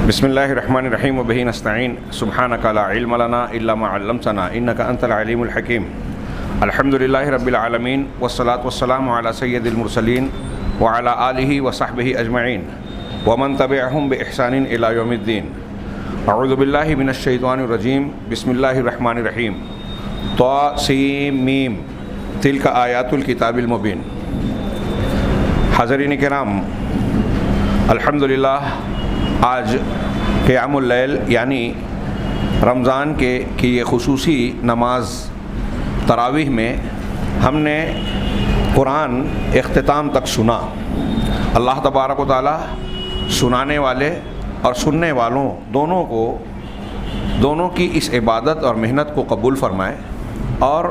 بسم اللہ الرحمن الرحیم وبہ نستعین سبحانک لا علم لنا الا ما علمتنا انک انت العلیم الحکیم الحمد للہ رب العالمین والصلاة والسلام علی سید المرسلین وعلی آلہ وصحبہ اجمعین ومن تبعہم بإحسان الی یوم الدین اعوذ باللہ من الشیطان الرجیم بسم اللہ الرحمن الرحیم طاسیم تلک آیات الکتاب المبین۔ حاضرین کرام، الحمدللہ آج قیام اللیل یعنی رمضان کی یہ خصوصی نماز تراویح میں ہم نے قرآن اختتام تک سنا۔ اللہ تبارک و تعالی سنانے والے اور سننے والوں دونوں کی اس عبادت اور محنت کو قبول فرمائے، اور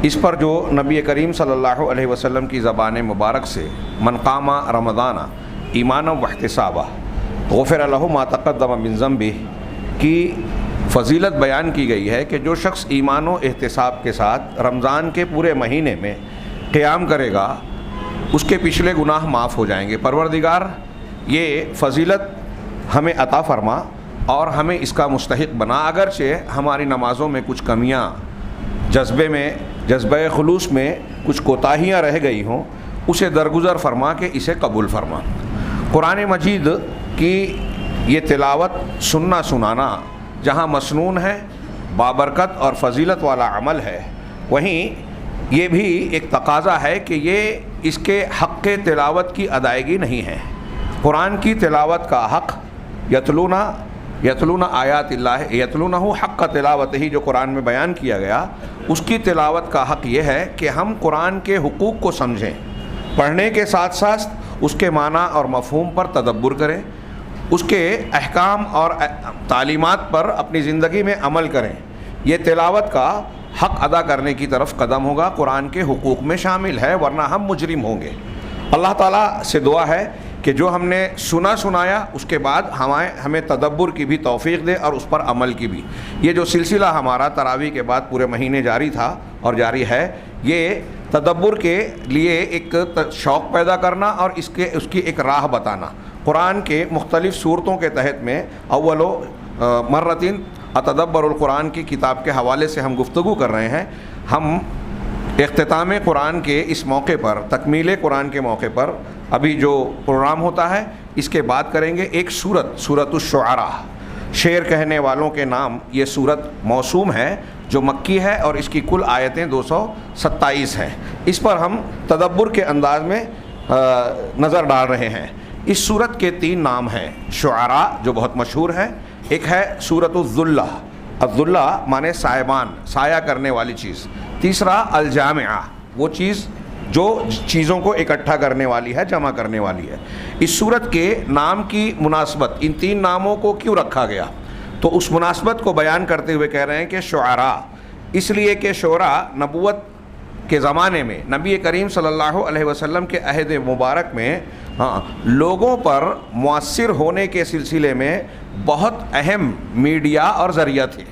اس پر جو نبی کریم صلی اللہ علیہ وسلم کی زبان مبارک سے من قام رمضان ایمانا واحتسابا غفر لہ ما تقدم من ذنبہ کی فضیلت بیان کی گئی ہے کہ جو شخص ایمان و احتساب کے ساتھ رمضان کے پورے مہینے میں قیام کرے گا اس کے پچھلے گناہ معاف ہو جائیں گے۔ پروردگار یہ فضیلت ہمیں عطا فرما اور ہمیں اس کا مستحق بنا، اگرچہ ہماری نمازوں میں کچھ کمیاں، جذبہ خلوص میں کچھ کوتاہیاں رہ گئی ہوں، اسے درگزر فرما کے اسے قبول فرما۔ قرآن مجید کی یہ تلاوت سننا سنانا جہاں مسنون ہے، بابرکت اور فضیلت والا عمل ہے، وہیں یہ بھی ایک تقاضا ہے کہ یہ اس کے حق تلاوت کی ادائیگی نہیں ہے۔ قرآن کی تلاوت کا حق یتلون آیات اللہ یتلونہ حق تلاوت ہی جو قرآن میں بیان کیا گیا، اس کی تلاوت کا حق یہ ہے کہ ہم قرآن کے حقوق کو سمجھیں، پڑھنے کے ساتھ ساتھ اس کے معنی اور مفہوم پر تدبر کریں، اس کے احکام اور تعلیمات پر اپنی زندگی میں عمل کریں۔ یہ تلاوت کا حق ادا کرنے کی طرف قدم ہوگا، قرآن کے حقوق میں شامل ہے، ورنہ ہم مجرم ہوں گے۔ اللہ تعالیٰ سے دعا ہے کہ جو ہم نے سنایا اس کے بعد ہمیں تدبر کی بھی توفیق دے اور اس پر عمل کی بھی۔ یہ جو سلسلہ ہمارا تراویح کے بعد پورے مہینے جاری تھا اور جاری ہے، یہ تدبر کے لیے ایک شوق پیدا کرنا اور اس کی ایک راہ بتانا۔ قرآن کے مختلف صورتوں کے تحت میں اول مرتين اتدبر القرآن کی کتاب کے حوالے سے ہم گفتگو کر رہے ہیں۔ ہم اختتام قرآن کے اس موقع پر، تکمیل قرآن کے موقع پر ابھی جو پروگرام ہوتا ہے اس کے بعد کریں گے ایک سورۃ الشعراء، شعر کہنے والوں کے نام یہ سورت موسوم ہے، جو مکی ہے اور اس کی کل آیتیں 227 ہیں۔ اس پر ہم تدبر کے انداز میں نظر ڈال رہے ہیں۔ اس سورت کے 3 نام ہیں۔ شعراء جو بہت مشہور ہے، ایک ہے سورۃ الذلہ، الذلہ مانے سائبان، سایہ کرنے والی چیز۔ تیسرا الجامعہ، وہ چیز جو چیزوں کو اکٹھا کرنے والی ہے، جمع کرنے والی ہے۔ اس سورت کے نام کی مناسبت، ان 3 ناموں کو کیوں رکھا گیا، تو اس مناسبت کو بیان کرتے ہوئے کہہ رہے ہیں کہ شعراء، اس لیے کہ شعراء نبوت کے زمانے میں نبی کریم صلی اللہ علیہ وسلم کے عہد مبارک میں لوگوں پر مؤثر ہونے کے سلسلے میں بہت اہم میڈیا اور ذریعہ تھے۔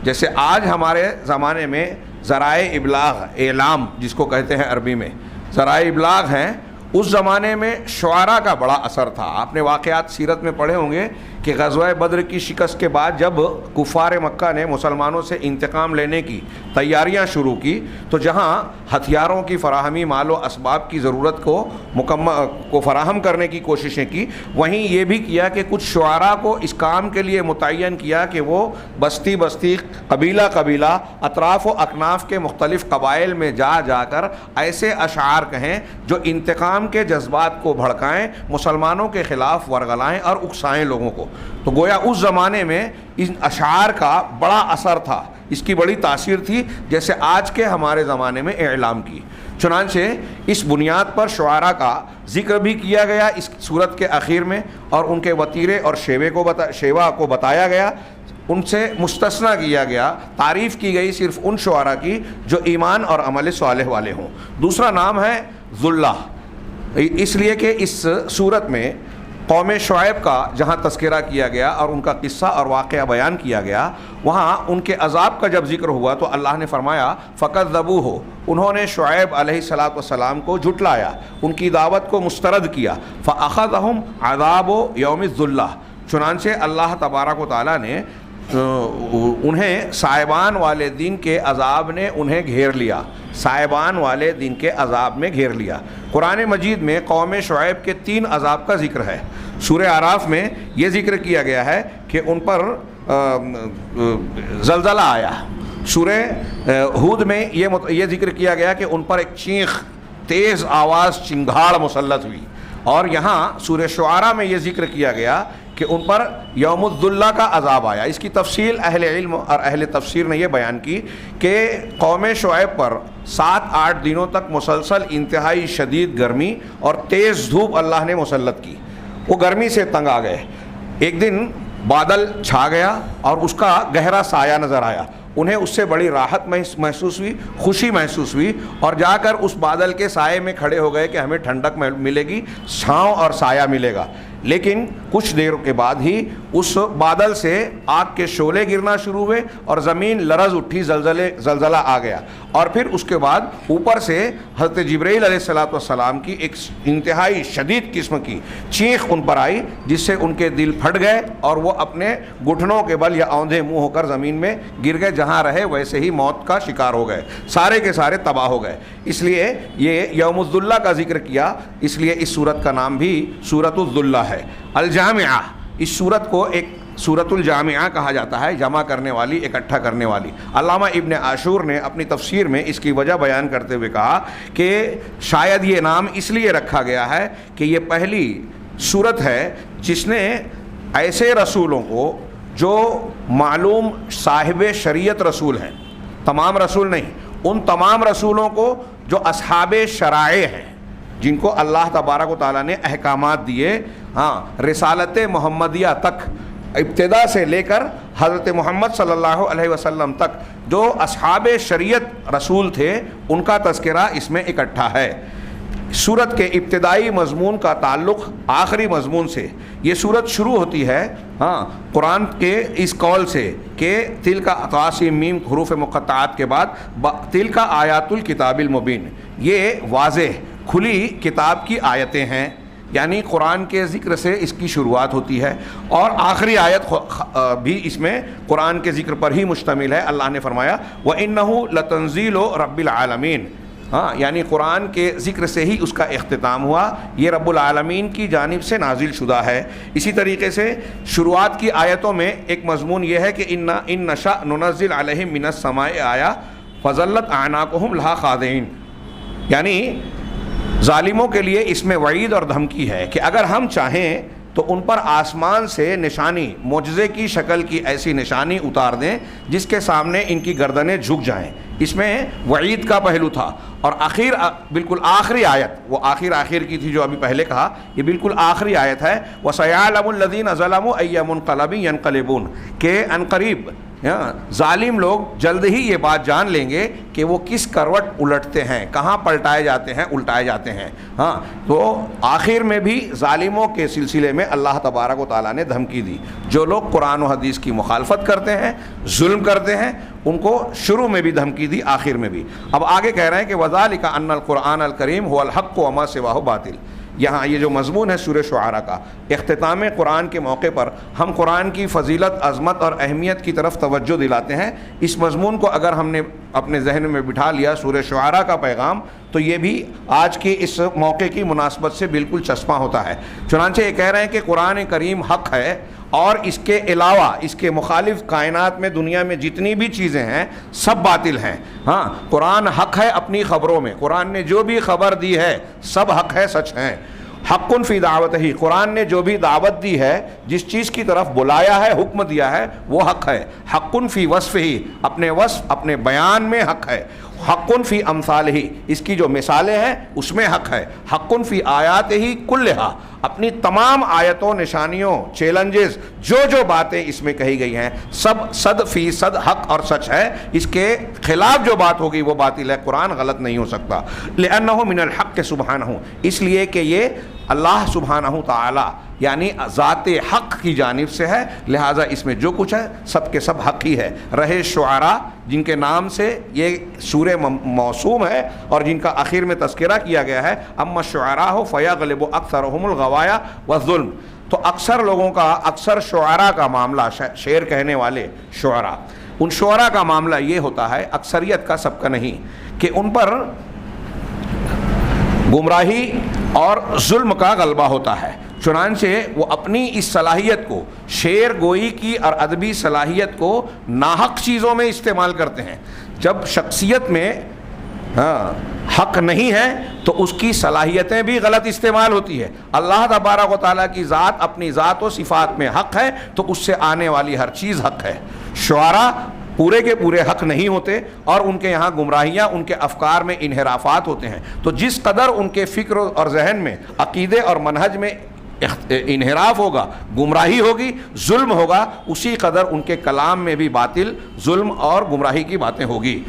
جیسے آج ہمارے زمانے میں ذرائع ابلاغ، اعلام جس کو کہتے ہیں عربی میں، ذرائع ابلاغ ہیں، اس زمانے میں شعراء کا بڑا اثر تھا۔ آپ نے واقعات سیرت میں پڑھے ہوں گے کہ غزوہ بدر کی شکست کے بعد جب کفار مکہ نے مسلمانوں سے انتقام لینے کی تیاریاں شروع کی، تو جہاں ہتھیاروں کی فراہمی، مال و اسباب کی ضرورت کو فراہم کرنے کی کوششیں کی، وہیں یہ بھی کیا کہ کچھ شعراء کو اس کام کے لیے متعین کیا کہ وہ بستی بستی، قبیلہ، اطراف و اکناف کے مختلف قبائل میں جا کر ایسے اشعار کہیں جو انتقام کے جذبات کو بھڑکائیں، مسلمانوں کے خلاف ورغلائیں اور اکسائیں لوگوں کو۔ تو گویا اس زمانے میں ان اشعار کا بڑا اثر تھا، اس کی بڑی تاثیر تھی، جیسے آج کے ہمارے زمانے میں اعلام کی۔ چنانچہ اس بنیاد پر شعراء کا ذکر بھی کیا گیا اس صورت کے اخیر میں، اور ان کے وتیرے اور شیوا کو بتایا گیا، ان سے مستثنیٰ کیا گیا، تعریف کی گئی صرف ان شعراء کی جو ایمان اور عمل صالح والے ہوں۔ دوسرا نام ہے ذلہ، اس لیے کہ اس صورت میں قوم شعیب کا جہاں تذکرہ کیا گیا اور ان کا قصہ اور واقعہ بیان کیا گیا، وہاں ان کے عذاب کا جب ذکر ہوا تو اللہ نے فرمایا فَكَذَّبُوهُ، انہوں نے شعیب علیہ السلام کو جھٹلایا، ان کی دعوت کو مسترد کیا، فَأَخَذَهُمْ عَذَابُ يَوْمِ الذُّلَّةِ، چنانچہ اللہ تبارک و تعالیٰ نے انہیں سائبان والے دن کے عذاب نے انہیں گھیر لیا، سائبان والے دن کے عذاب میں گھیر لیا۔ قرآن مجید میں قوم شعیب کے 3 عذاب کا ذکر ہے۔ سورہ اعراف میں یہ ذکر کیا گیا ہے کہ ان پر زلزلہ آیا۔ سورہ ہود میں یہ ذکر کیا گیا کہ ان پر ایک چینخ، تیز آواز چنگھاڑ مسلط ہوئی، اور یہاں سورہ شعراء میں یہ ذکر کیا گیا کہ ان پر یوم الذلہ کا عذاب آیا۔ اس کی تفصیل اہل علم اور اہل تفسیر نے یہ بیان کی کہ قوم شعیب پر 7-8 دنوں تک مسلسل انتہائی شدید گرمی اور تیز دھوپ اللہ نے مسلط کی۔ وہ گرمی سے تنگ آ گئے۔ ایک دن بادل چھا گیا اور اس کا گہرا سایہ نظر آیا، انہیں اس سے بڑی راحت محسوس ہوئی، خوشی محسوس ہوئی، اور جا کر اس بادل کے سائے میں کھڑے ہو گئے کہ ہمیں ٹھنڈک ملے گی، چھاؤں اور سایہ ملے گا۔ لیکن کچھ دیر کے بعد ہی اس بادل سے آگ کے شعلے گرنا شروع ہوئے اور زمین لرز اٹھی، زلزلہ آ گیا، اور پھر اس کے بعد اوپر سے حضرت جبرائیل علیہ السلام کی ایک انتہائی شدید قسم کی چیخ ان پر آئی، جس سے ان کے دل پھٹ گئے اور وہ اپنے گھٹنوں کے بل یا اوندھے منہ ہو کر زمین میں گر گئے، جہاں رہے ویسے ہی موت کا شکار ہو گئے، سارے کے سارے تباہ ہو گئے۔ اس لیے یہ یوم الذلہ کا ذکر کیا، اس لیے اس سورت کا نام بھی سورۃ الذلہ ہے۔ الجامعہ، اس سورت کو ایک سورۃ الجامعہ کہا جاتا ہے، جمع کرنے والی، اکٹھا کرنے والی۔ علامہ ابن عاشور نے اپنی تفسیر میں اس کی وجہ بیان کرتے ہوئے کہا کہ شاید یہ نام اس لیے رکھا گیا ہے کہ یہ پہلی سورت ہے جس نے ایسے رسولوں کو جو معلوم صاحب شریعت رسول ہیں، تمام رسول نہیں، ان تمام رسولوں کو جو اصحاب شرائع ہیں، جن کو اللہ تبارک و تعالیٰ نے احکامات دیے، رسالت محمدیہ تک، ابتدا سے لے کر حضرت محمد صلی اللہ علیہ وسلم تک جو اصحاب شریعت رسول تھے، ان کا تذکرہ اس میں اکٹھا ہے۔ سورت کے ابتدائی مضمون کا تعلق آخری مضمون سے۔ یہ سورت شروع ہوتی ہے قرآن کے اس قول سے کہ تلک طاسیم میم حروف مقطعات کے بعد تلک آیات الکتاب المبین، یہ واضح کھلی کتاب کی آیتیں ہیں، یعنی قرآن کے ذکر سے اس کی شروعات ہوتی ہے، اور آخری آیت بھی اس میں قرآن کے ذکر پر ہی مشتمل ہے۔ اللہ نے فرمایا وَإِنَّهُ لَتَنزِيلُ رَبِّ الْعَالَمِينَ، یعنی قرآن کے ذکر سے ہی اس کا اختتام ہوا، یہ رب العالمین کی جانب سے نازل شدہ ہے۔ اسی طریقے سے شروعات کی آیتوں میں ایک مضمون یہ ہے کہ ان نشأ ننزل علیہم من السماء آیہ فظلت اعناقہم لہا خاضعین، یعنی ظالموں کے لیے اس میں وعید اور دھمکی ہے کہ اگر ہم چاہیں تو ان پر آسمان سے نشانی، معجزے کی شکل کی ایسی نشانی اتار دیں جس کے سامنے ان کی گردنیں جھک جائیں۔ اس میں وعید کا پہلو تھا، اور بالکل آخری آیت، وہ آخر کی تھی جو ابھی پہلے کہا، یہ بالکل آخری آیت ہے وَسَيَعْلَمُ الَّذِينَ ظَلَمُوا أَيَّ مُنْقَلَبٍ يَنْقَلِبُونَ، کہ عنقریب ظالم لوگ جلد ہی یہ بات جان لیں گے کہ وہ کس کروٹ الٹتے ہیں، کہاں پلٹائے جاتے ہیں، الٹائے جاتے ہیں۔ تو آخر میں بھی ظالموں کے سلسلے میں اللہ تبارک و تعالیٰ نے دھمکی دی، جو لوگ قرآن و حدیث کی مخالفت کرتے ہیں، ظلم کرتے ہیں، ان کو شروع میں بھی دھمکی دی، آخر میں بھی۔ اب آگے کہہ رہے ہیں کہ وَذَلِكَ أَنَّ الْقُرْآنَ الْكَرِيمَ هُوَ الْحَقُّ وَمَا سِوَاهُ بَاطِلٌ۔ یہاں یہ جو مضمون ہے سورہ شعراء کا، اختتام قرآن کے موقع پر ہم قرآن کی فضیلت، عظمت اور اہمیت کی طرف توجہ دلاتے ہیں۔ اس مضمون کو اگر ہم نے اپنے ذہن میں بٹھا لیا، سورہ شعراء کا پیغام، تو یہ بھی آج کی اس موقع کی مناسبت سے بالکل چسپاں ہوتا ہے۔ چنانچہ یہ کہہ رہے ہیں کہ قرآن کریم حق ہے، اور اس کے علاوہ اس کے مخالف کائنات میں، دنیا میں جتنی بھی چیزیں ہیں سب باطل ہیں۔ قرآن حق ہے اپنی خبروں میں، قرآن نے جو بھی خبر دی ہے سب حق ہے، سچ ہیں۔ حق فی دعوت ہی، قرآن نے جو بھی دعوت دی ہے، جس چیز کی طرف بلایا ہے، حکم دیا ہے، وہ حق ہے۔ حق فی وصف ہی، اپنے وصف، اپنے بیان میں حق ہے۔ حق فی امثال ہی، اس کی جو مثالیں ہیں اس میں حق ہے۔ حق فی آیات ہی کلہا، اپنی تمام آیتوں، نشانیوں، چیلنجز، جو باتیں اس میں کہی گئی ہیں سب 100% حق اور سچ ہے۔ اس کے خلاف جو بات ہوگی وہ باطل ہے، قرآن غلط نہیں ہو سکتا۔ لأنہ من الحق سبحانہ، اس لیے کہ یہ اللہ سبحانہ تعالی یعنی ذات حق کی جانب سے ہے، لہٰذا اس میں جو کچھ ہے سب کے سب حق ہی ہے۔ رہے شعراء جن کے نام سے یہ سورہ موسوم ہے اور جن کا آخر میں تذکرہ کیا گیا ہے، اما الشعراء فیغلب اکثرهم الغوایا والظلم، تو اکثر لوگوں کا، اکثر شعراء کا معاملہ، شعر کہنے والے شعراء، ان شعراء کا معاملہ یہ ہوتا ہے، اکثریت کا، سب کا نہیں، کہ ان پر گمراہی اور ظلم کا غلبہ ہوتا ہے۔ چنانچہ وہ اپنی اس صلاحیت کو، شعر گوئی کی اور ادبی صلاحیت کو ناحق چیزوں میں استعمال کرتے ہیں۔ جب شخصیت میں حق نہیں ہے تو اس کی صلاحیتیں بھی غلط استعمال ہوتی ہے۔ اللہ تبارک و تعالیٰ کی ذات، اپنی ذات و صفات میں حق ہے تو اس سے آنے والی ہر چیز حق ہے۔ شعراء پورے کے پورے حق نہیں ہوتے اور ان کے یہاں گمراہیاں، ان کے افکار میں انحرافات ہوتے ہیں۔ تو جس قدر ان کے فکر اور ذہن میں، عقیدے اور منہج میں انحراف ہوگا، گمراہی ہوگی، ظلم ہوگا، اسی قدر ان کے کلام میں بھی باطل، ظلم اور گمراہی کی باتیں ہوگی۔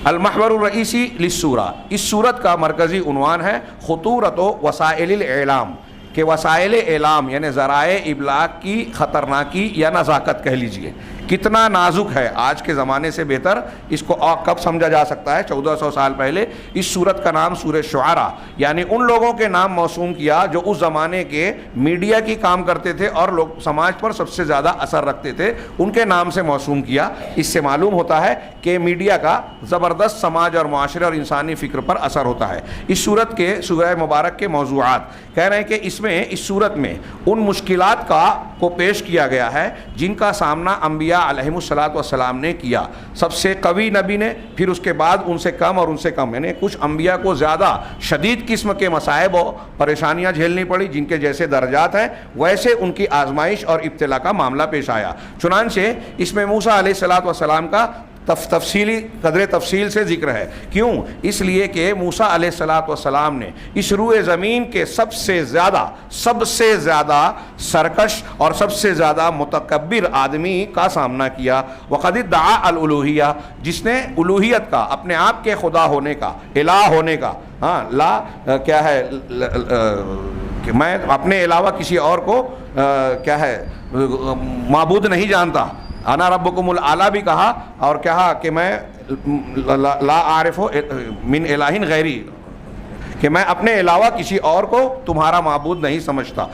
المحور الرئیسی للسورہ، اس سورت کا مرکزی عنوان ہے خطورت و وسائل الاعلام، کہ وسائل اعلام یعنی ذرائع ابلاغ کی خطرناکی یا نزاکت کہہ لیجئے، کتنا نازک ہے۔ آج کے زمانے سے بہتر اس کو کب سمجھا جا سکتا ہے؟ 1400 سال پہلے اس سورت کا نام سورہ شعراء، یعنی ان لوگوں کے نام موسوم کیا جو اس زمانے کے میڈیا کی کام کرتے تھے اور لوگ سماج پر سب سے زیادہ اثر رکھتے تھے، ان کے نام سے موسوم کیا۔ اس سے معلوم ہوتا ہے کہ میڈیا کا زبردست سماج اور معاشرے اور انسانی فکر پر اثر ہوتا ہے۔ اس سورت کے، سورہ مبارک کے موضوعات کہہ رہے ہیں کہ اس سورت میں ان مشکلات کو پیش کیا گیا ہے جن کا سامنا انبیاء علیہم الصلاۃ والسلام نے کیا۔ سب سے قوی نبی نے، پھر اس کے بعد ان سے کم اور ان سے کم، یعنی کچھ انبیاء کو زیادہ شدید قسم کے مصائب اور پریشانیاں جھیلنی پڑی، جن کے جیسے درجات ہیں ویسے ان کی آزمائش اور ابتلا کا معاملہ پیش آیا۔ چنانچہ اس میں موسیٰ علیہ الصلاۃ والسلام کا تفصیلی قدر تفصیل سے ذکر ہے۔ کیوں؟ اس لیے کہ موسیٰ علیہ الصلاۃ والسلام نے اس روئے زمین کے سب سے زیادہ سرکش اور سب سے زیادہ متکبر آدمی کا سامنا کیا۔ وقد ادعا الالوہیہ، جس نے الوہیت کا، اپنے آپ کے خدا ہونے کا، الہ ہونے کا، لا کیا ہے کہ میں اپنے علاوہ کسی اور کو کیا ہے معبود نہیں جانتا، انا ربکم الاعلی بھی کہا، اور کہا کہ میں لا اعرف من الہ غیری، کہ میں اپنے علاوہ کسی اور کو تمہارا معبود نہیں سمجھتا۔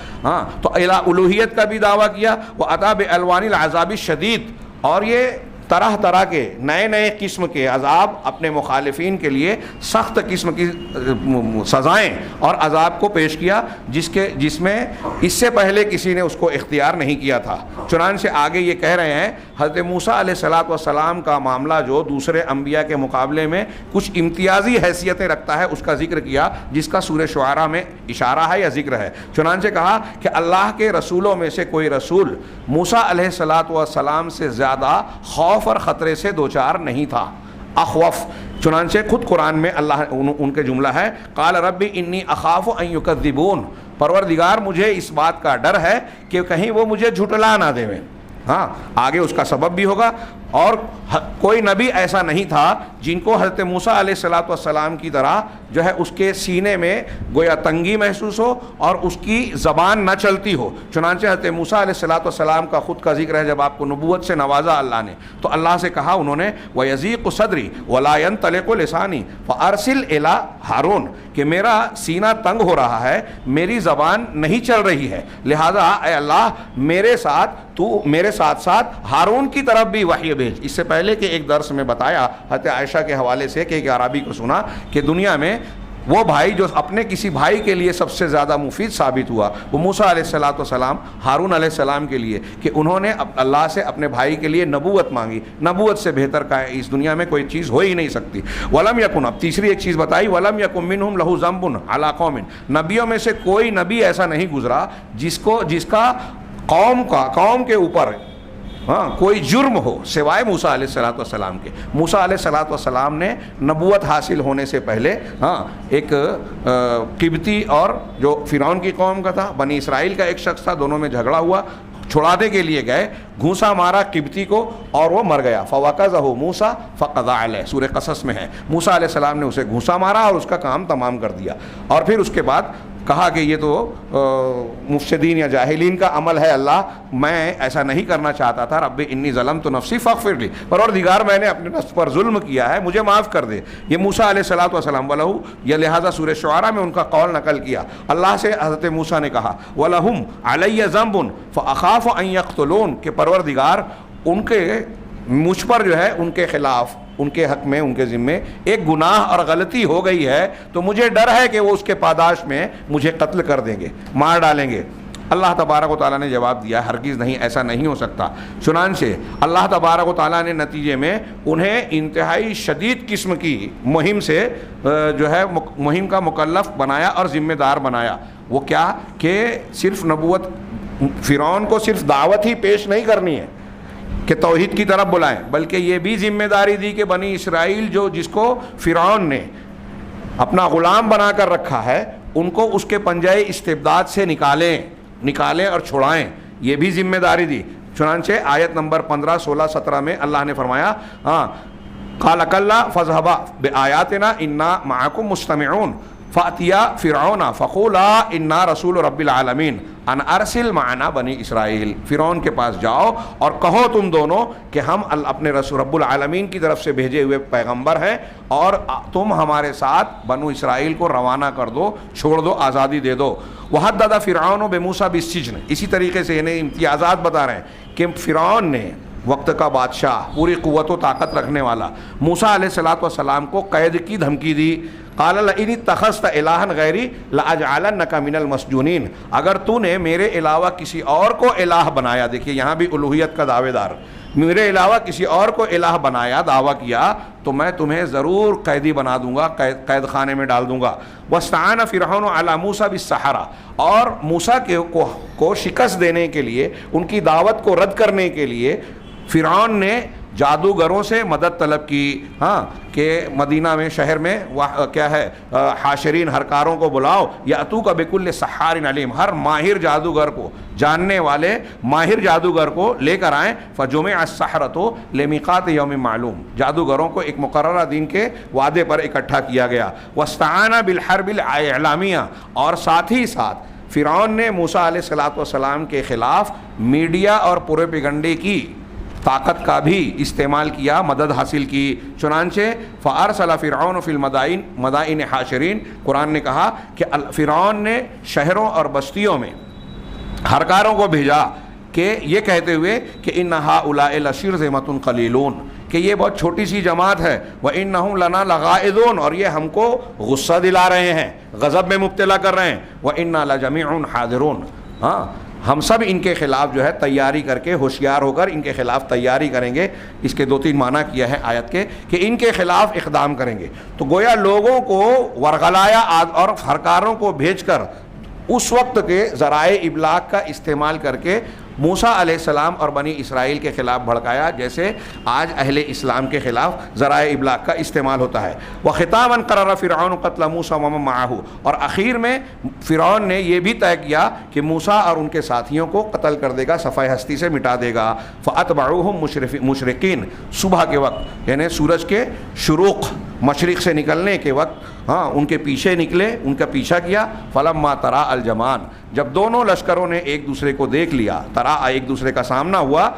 تو الوہیت کا بھی دعویٰ کیا۔ وَأَتَى بِأَلْوَانِ الْعَذَابِ الشَّدِيدِ، اور یہ طرح طرح کے نئے قسم کے عذاب اپنے مخالفین کے لیے، سخت قسم کی سزائیں اور عذاب کو پیش کیا جس میں اس سے پہلے کسی نے اس کو اختیار نہیں کیا تھا۔ چنانچہ آگے یہ کہہ رہے ہیں حضرت موسیٰ علیہ الصلاۃ والسلام کا معاملہ جو دوسرے انبیاء کے مقابلے میں کچھ امتیازی حیثیتیں رکھتا ہے، اس کا ذکر کیا، جس کا سورہ شعراء میں اشارہ ہے یا ذکر ہے۔ چنانچہ کہا کہ اللہ کے رسولوں میں سے کوئی رسول موسیٰ علیہ الصلاۃ والسلام سے زیادہ خوف اور خطرے سے دوچار نہیں تھا۔ اخوف، چنانچہ خود قرآن میں اللہ ان کے جملہ ہے، قال رب انی اخاف ان یکذبون، پروردگار مجھے اس بات کا ڈر ہے کہ کہیں وہ مجھے جھٹلا نہ دیں۔ آگے اس کا سبب بھی ہوگا۔ اور کوئی نبی ایسا نہیں تھا جن کو حضرت موسیٰ علیہ الصلاۃ والسلام کی طرح جو ہے اس کے سینے میں گویا تنگی محسوس ہو اور اس کی زبان نہ چلتی ہو۔ چنانچہ حضرت موسیٰ علیہ الصلاۃ والسلام کا خود کا ذکر ہے، جب آپ کو نبوت سے نوازا اللہ نے تو اللہ سے کہا انہوں نے وَيَضِيقُ صَدْرِي وَلَا يَنطَلِقُ لِسَانِي فَأَرْسِلْ إِلَىٰ ہارون، کہ میرا سینہ تنگ ہو رہا ہے، میری زبان نہیں چل رہی ہے، لہذا اے اللہ میرے ساتھ ہارون کی طرف بھی وحی بھیج۔ اس سے پہلے کہ ایک درس میں بتایا حضرت عائشہ کے حوالے سے کہ ایک عربی کو سنا کہ دنیا میں وہ بھائی جو اپنے کسی بھائی کے لیے سب سے زیادہ مفید ثابت ہوا وہ موسیٰ علیہ الصلاۃ والسلام، ہارون علیہ السلام کے لیے، کہ انہوں نے اللہ سے اپنے بھائی کے لیے نبوت مانگی۔ نبوت سے بہتر کا اس دنیا میں کوئی چیز ہو ہی نہیں سکتی۔ ولم یکن، اب تیسری ایک چیز بتائی، ولم یکن منہم لہ ذنب علی قوم، نبیوں میں سے کوئی نبی ایسا نہیں گزرا جس کا قوم کے اوپر کوئی جرم ہو سوائے موسیٰ علیہ الصلاۃ والسلام کے۔ موسیٰ علیہ الصلاۃ والسلام نے نبوت حاصل ہونے سے پہلے ایک قبطی اور جو فرعون کی قوم کا تھا، بنی اسرائیل کا ایک شخص تھا، دونوں میں جھگڑا ہوا، چھڑانے کے لیے گئے، گھونسا مارا قبطی کو اور وہ مر گیا۔ فَوَقَذَهُ مُوسَىٰ فَقَضَىٰ عَلَيْهِ، سورہ قصص میں ہے، موسیٰ علیہ السلام نے اسے گھونسا مارا اور اس کا کام تمام کر دیا۔ اور پھر اس کے بعد کہا کہ یہ تو مفسدین یا جاہلین کا عمل ہے، اللہ میں ایسا نہیں کرنا چاہتا تھا، رب انی ظلمت نفسی فاغفر لی، پروردگار میں نے اپنے نفس پر ظلم کیا ہے، مجھے معاف کر دے۔ یہ موسیٰ علیہ الصلوۃ والسلام وَلَهُ، یہ لہٰذا سورہ شعراء میں ان کا قول نقل کیا، اللہ سے حضرت موسیٰ نے کہا وَلَهُمْ عَلَيَّ ذَنْبٌ فَأَخَافُ أَن يَقْتُلُونَ، کہ پروردگار ان کے مجھ پر جو ہے ان کے خلاف، ان کے حق میں، ان کے ذمے ایک گناہ اور غلطی ہو گئی ہے، تو مجھے ڈر ہے کہ وہ اس کے پاداش میں مجھے قتل کر دیں گے، مار ڈالیں گے۔ اللہ تبارک و تعالیٰ نے جواب دیا ہرگز نہیں، ایسا نہیں ہو سکتا۔ چنانچہ اللہ تبارک و تعالیٰ نے نتیجے میں انہیں انتہائی شدید قسم کی مہم سے جو ہے مہم کا مکلف بنایا اور ذمہ دار بنایا۔ وہ کیا کہ صرف نبوت، فرعون کو صرف دعوت ہی پیش نہیں کرنی ہے کہ توحید کی طرف بلائیں، بلکہ یہ بھی ذمہ داری دی کہ بنی اسرائیل جس کو فرعون نے اپنا غلام بنا کر رکھا ہے، ان کو اس کے پنجہ استبداد سے نکالیں اور چھڑائیں، یہ بھی ذمہ داری دی۔ چنانچہ آیت نمبر 15، 16، 17 میں اللہ نے فرمایا قال کلا فاذهبا بآیاتنا انا معکم مستمعون فاتیا فرعون فقولا انا رسول رب العالمین ان ارسل معنا بنی اسرائیل، فرعون کے پاس جاؤ اور کہو تم دونوں کہ ہم اپنے رسول رب العالمین کی طرف سے بھیجے ہوئے پیغمبر ہیں، اور تم ہمارے ساتھ بنو اسرائیل کو روانہ کر دو، چھوڑ دو، آزادی دے دو۔ وحدد فرعون بموسیٰ بالسجن، اسی طریقے سے انہیں امتیازات بتا رہے ہیں کہ فرعون نے، وقت کا بادشاہ، پوری قوت و طاقت رکھنے والا، موسیٰ علیہ الصلوۃ والسلام کو قید کی دھمکی دی۔ قال لئن اتخذت الہا غیری لاجعلنک من المسجونین، اگر تو نے میرے علاوہ کسی اور کو الہ بنایا، دیکھیے یہاں بھی الوہیت کا دعوے دار، میرے علاوہ کسی اور کو الہ بنایا، دعویٰ کیا، تو میں تمہیں ضرور قیدی بنا دوں گا، قید خانے میں ڈال دوں گا۔ واستعان فرعون علی موسیٰ بالسحرہ، اور موسیٰ کو شکست دینے کے لیے، ان کی دعوت کو رد کرنے کے لیے فرعون نے جادوگروں سے مدد طلب کی، کہ مدینہ میں، شہر میں کیا ہے، حاشرین، ہرکاروں کو بلاؤ، یاتوک بکل سحار علیم، ہر ماہر جادوگر کو، جاننے والے ماہر جادوگر کو لے کر آئیں۔ فجمع السحرۃ لمیقات یوم معلوم، جادوگروں کو ایک مقررہ دن کے وعدے پر اکٹھا کیا گیا۔ واستعان بالحرب الاعلامیہ، اور ساتھ ہی ساتھ فرعون نے موسیٰ علیہ الصلوۃ والسلام کے خلاف میڈیا اور پروپیگنڈے کی طاقت کا بھی استعمال کیا، مدد حاصل کی۔ چنانچہ فارسل فرعون فی المدائن حاشرین، قرآن نے کہا کہ فرعون نے شہروں اور بستیوں میں ہرکاروں کو بھیجا، کہ یہ کہتے ہوئے کہ ان ہؤلاء لشرذمۃ قلیلون، کہ یہ بہت چھوٹی سی جماعت ہے، وانہم لنا لغائظون، اور یہ ہم کو غصہ دلا رہے ہیں، غضب میں مبتلا کر رہے ہیں، وانا لجمیع حاضرون، ہم سب ان کے خلاف جو ہے تیاری کر کے، ہوشیار ہو کر ان کے خلاف تیاری کریں گے۔ اس کے 2-3 معنی کیا ہے آیت کے، کہ ان کے خلاف اقدام کریں گے۔ تو گویا لوگوں کو ورغلایا اور ہرکاروں کو بھیج کر اس وقت کے ذرائع ابلاغ کا استعمال کر کے موسیٰ علیہ السلام اور بنی اسرائیل کے خلاف بھڑکایا، جیسے آج اہل اسلام کے خلاف ذرائع ابلاغ کا استعمال ہوتا ہے۔ وختاماً قرر فرعون قتل موسیٰ ومن معہ، اور آخر میں فرعون نے یہ بھی طے کیا کہ موسیٰ اور ان کے ساتھیوں کو قتل کر دے گا، صفحہ ہستی سے مٹا دے گا۔ فاتبعوہم مشرقین، صبح کے وقت، یعنی سورج کے شروق، مشرق سے نکلنے کے وقت ان کے پیچھے نکلے، ان کا پیچھا کیا۔ فلما تراء الجمعان، جب دونوں لشکروں نے ایک دوسرے کو دیکھ لیا، تراء ایک دوسرے کا سامنا ہوا،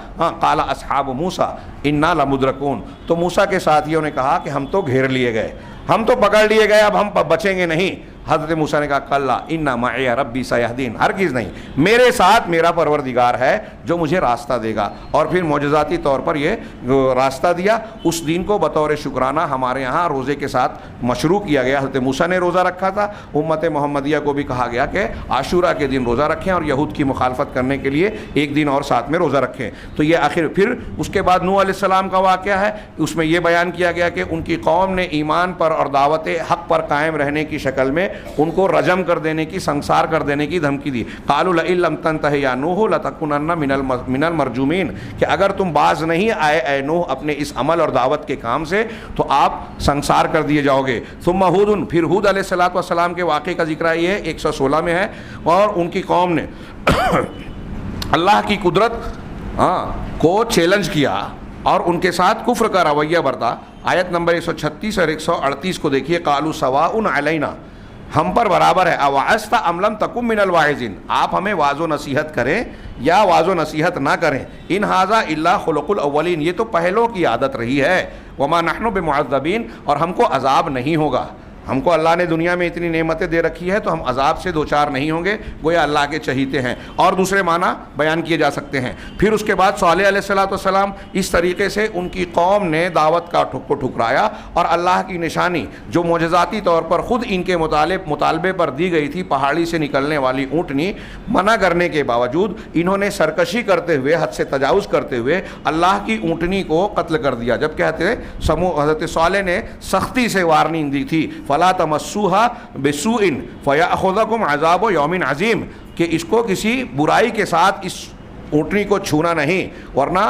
قال اصحاب موسیٰ انا لمدرکون، تو موسیٰ کے ساتھیوں نے کہا کہ ہم تو گھیر لیے گئے، ہم تو پکڑ لیے گئے، اب ہم بچیں گے نہیں۔ حضرت موسیٰ نے کہا کلا ان معی ربی سیہدین، ہرگز نہیں، میرے ساتھ میرا پروردگار ہے جو مجھے راستہ دے گا۔ اور پھر معجزاتی طور پر یہ راستہ دیا۔ اس دن کو بطور شکرانہ ہمارے یہاں روزے کے ساتھ مشروع کیا گیا۔ حضرت موسیٰ نے روزہ رکھا تھا، امت محمدیہ کو بھی کہا گیا کہ عاشورہ کے دن روزہ رکھیں اور یہود کی مخالفت کرنے کے لیے ایک دن اور ساتھ میں روزہ رکھیں۔ تو یہ آخر پھر اس کے بعد نوح علیہ السلام کا واقعہ ہے، اس میں یہ بیان کیا گیا کہ ان کی قوم نے ایمان پر اور دعوت حق پر قائم رہنے کی شکل میں ان کو رجم کر دینے کی، سنسار کر دینے کی دھمکی دی۔ قالوا لئن لم تنتہ یا نوح لتکونن من المرجومین، کہ اگر تم باز نہیں آئے اے نوح اپنے اس عمل اور دعوت کے کام سے تو آپ سنسار کر دیے جاؤ گے۔ ثم ہود، پھر ہود علیہ الصلوۃ والسلام کے واقعے کا ذکر یہ 116 میں ہے، اور ان کی قوم نے اللہ کی قدرت کو چیلنج کیا اور ان کے ساتھ کفر کا رویہ برتا۔ آیت نمبر 136 اور 138 کو دیکھیے، قالوا سواء علینا، ہم پر برابر ہے. اوعظت ام لم تکن من الواعظین, آپ ہمیں واعظ و نصیحت کریں یا واعظ و نصیحت نہ کریں. ان ھذا الا خلق الاولین, یہ تو پہلوں کی عادت رہی ہے. وما نحن بمعذبین, اور ہم کو عذاب نہیں ہوگا. ہم کو اللہ نے دنیا میں اتنی نعمتیں دے رکھی ہے تو ہم عذاب سے دوچار نہیں ہوں گے, گویا اللہ کے چہیتے ہیں. اور دوسرے معنی بیان کیے جا سکتے ہیں. پھر اس کے بعد صالح علیہ السلام اس طریقے سے ان کی قوم نے دعوت کو ٹھکرایا, اور اللہ کی نشانی جو معجزاتی طور پر خود ان کے مطالبے پر دی گئی تھی, پہاڑی سے نکلنے والی اونٹنی, منع کرنے کے باوجود انہوں نے سرکشی کرتے ہوئے, حد سے تجاوز کرتے ہوئے اللہ کی اونٹنی کو قتل کر دیا. جب کہتے حضرت صالح نے سختی سے وارننگ دی تھی, فلا تمسوها بسوء فیاخذکم عذاب یوم عظیم, کہ اس کو کسی برائی کے ساتھ اس اونٹنی کو چھونا نہیں, ورنہ